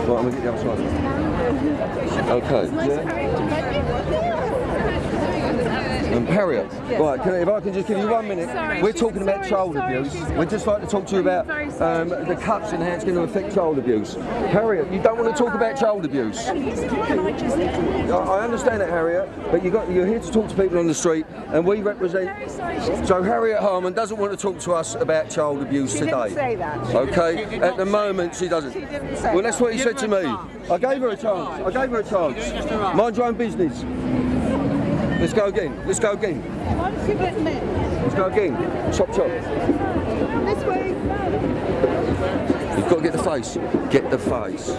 Right, I'm going to get the other side. Okay. Harriet, right, if I can just give you 1 minute. We're talking about child abuse. We'd just like to talk to you about the cuts and how it's going to affect child abuse. Harriet, you don't want to talk about child abuse. I understand that, Harriet, but you're here to talk to people on the street, and we represent... So Harriet Harman doesn't want to talk to us about child abuse today. She didn't say that. Okay, at the moment she doesn't. She didn't say well, that's what he said to me. I gave her a chance. I gave her a chance. Mind your own business. Let's go again. Let's go again. Once you admit. Let's go again. Chop chop. This way. You've got to get the face. Get the face.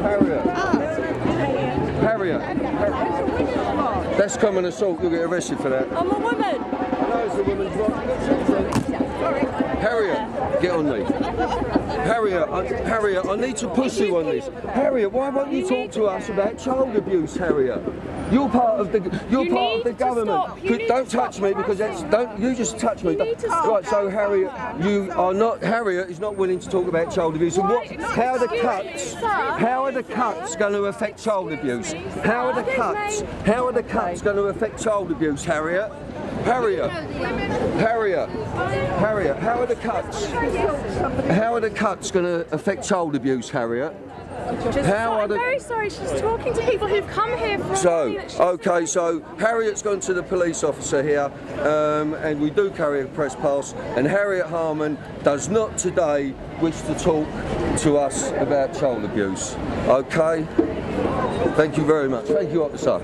Harriet. Harriet. That's common assault. You'll get arrested for that. I'm a woman. I know it's a woman's right. Harriet, get on me. Harriet, I need to push you on this. Harriet, why won't you talk to us about child abuse, Harriet? You're part of the government. Don't touch me because don't you just touch me. Right, so Harriet, Harriet is not willing to talk about child abuse. And how are the cuts going to affect child abuse? How are the cuts going to affect child abuse, Harriet? Harriet, how are the cuts going to affect child abuse, Harriet? I'm very sorry, she's talking to people who've come here for so Harriet's gone to the police officer here, and we do carry a press pass, and Harriet Harman does not today wish to talk to us about child abuse. Okay? Thank you very much. Thank you, officer.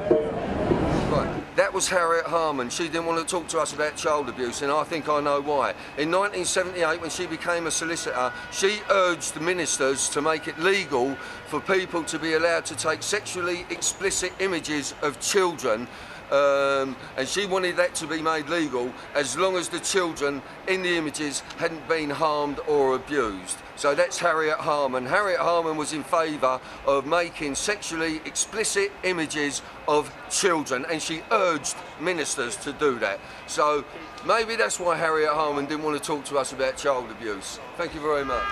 Right. That was Harriet Harman. She didn't want to talk to us about child abuse, and I think I know why. In 1978, when she became a solicitor, she urged the ministers to make it legal for people to be allowed to take sexually explicit images of children, and she wanted that to be made legal as long as the children in the images hadn't been harmed or abused. So that's Harriet Harman. Harriet Harman was in favour of making sexually explicit images of children, and she urged ministers to do that. So maybe that's why Harriet Harman didn't want to talk to us about child abuse. Thank you very much.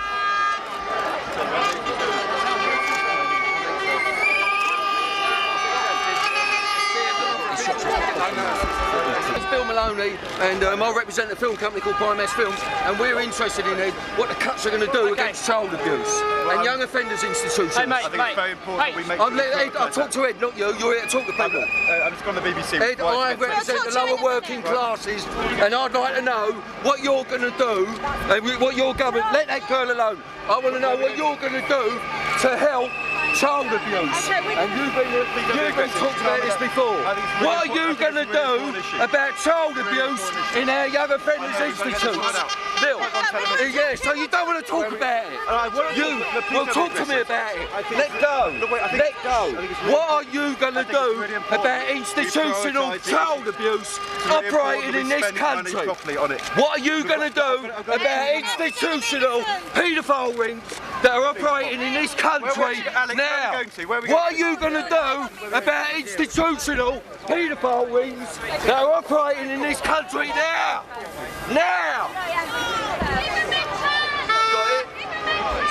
It's Bill Maloney, and I represent a film company called Films, and we're interested in what the cuts are going to do against child abuse and young offenders institutions. Hey, mate, I think it's very important we make I'll talk to Ed, not you. You're here to talk to people. I'm just on the BBC. Ed, I represent the lower working classes, and I'd like to know what you're going to do, and what your government. Let that girl alone. I want to know what you're going to do to help child abuse. And you've been talked about this before. What are you going to do about child abuse in our young offenders institutes? Bill, yeah, so you don't want to talk about it. Well, talk to me about it. Let go. Let go. What are you going to do about institutional child abuse operating in this country? What are you going to do about institutional paedophile rings that are operating in this country now? What are you going to do about institutional paedophile rings that are operating in this country now? Now!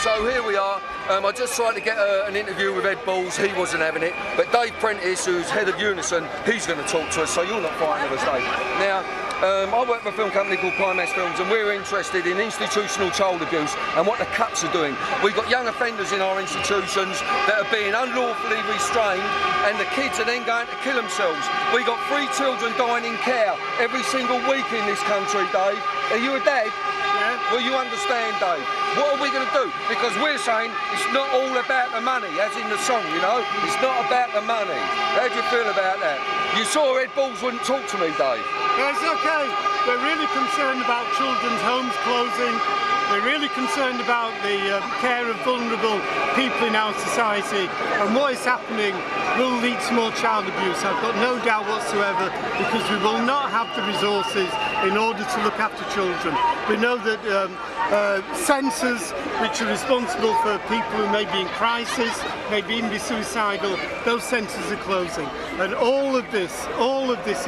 So here we are. I just tried to get an interview with Ed Balls. He wasn't having it. But Dave Prentice, who's head of Unison, he's going to talk to us. So you're not fighting with us, Dave. Now, I work for a film company called Films, and we're interested in institutional child abuse and what the cuts are doing. We've got young offenders in our institutions that are being unlawfully restrained, and the kids are then going to kill themselves. We've got 3 children dying in care every single week in this country, Dave. Are you a dad? Yeah. Well, you understand, Dave. What are we going to do? Because we're saying it's not all about the money, as in the song, you know? It's not about the money. How do you feel about that? You saw Ed Balls wouldn't talk to me, Dave. Yeah, it's okay. We're really concerned about children's homes closing. We're really concerned about the care of vulnerable people in our society, and what is happening will lead to more child abuse. I've got no doubt whatsoever, because we will not have the resources in order to look after children. We know that centres which are responsible for people who may be in crisis, may even be suicidal, those centres are closing. And all of this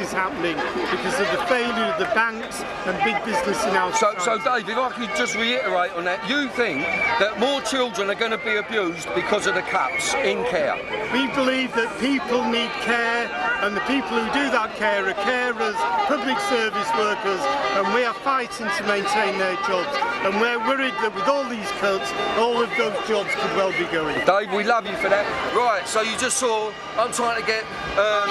is happening because of the failure of the bank banks and big business in our So society. Dave, if I could just reiterate on that, you think that more children are going to be abused because of the cuts in care? We believe that people need care, and the people who do that care are carers, public service workers, and we are fighting to maintain their jobs. And we're worried that with all these cuts, all of those jobs could well be going. Dave, we love you for that. Right, so you just saw, I'm trying to get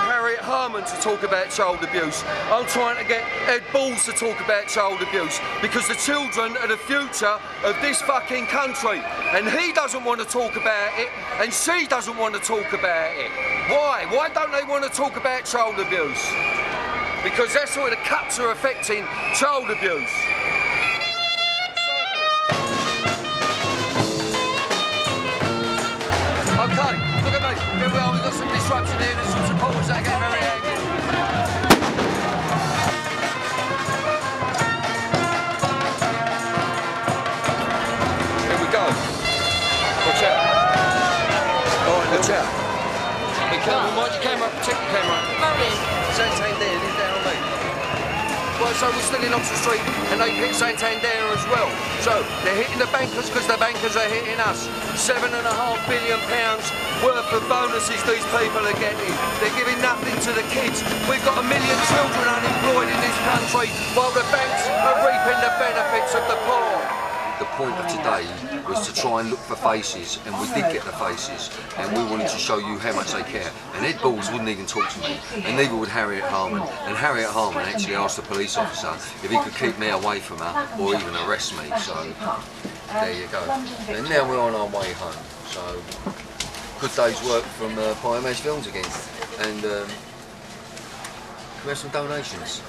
Harriet Harman to talk about child abuse. I'm trying to get Ed Balls to talk about child abuse, because the children are the future of this fucking country, and he doesn't want to talk about it, and she doesn't want to talk about it. Why? Why don't they want to talk about child abuse? Because that's what the cuts are affecting child abuse. Okay, look at me. Here we are, we've got some disruption here, there's some supporters that are getting very angry. Here we go. Watch out. Alright, watch out. Be careful, mind your camera, protect your camera. Santander, leave that on me. Well, so we're still in Oxford Street and they hit Santander as well. So they're hitting the bankers because the bankers are hitting us. £7.5 billion worth of bonuses these people are getting. They're giving nothing to the kids. We've got 1 million children unemployed in this country while the banks are reaping the benefits of the poor. The point of today was to try and look for faces, and we did get the faces, and we wanted to show you how much they care. And Ed Balls wouldn't even talk to me, and neither would Harriet Harman. And Harriet Harman actually asked the police officer if he could keep me away from her or even arrest me. So there you go. And now we're on our way home. So good day's work from Pie Films again. And can we have some donations?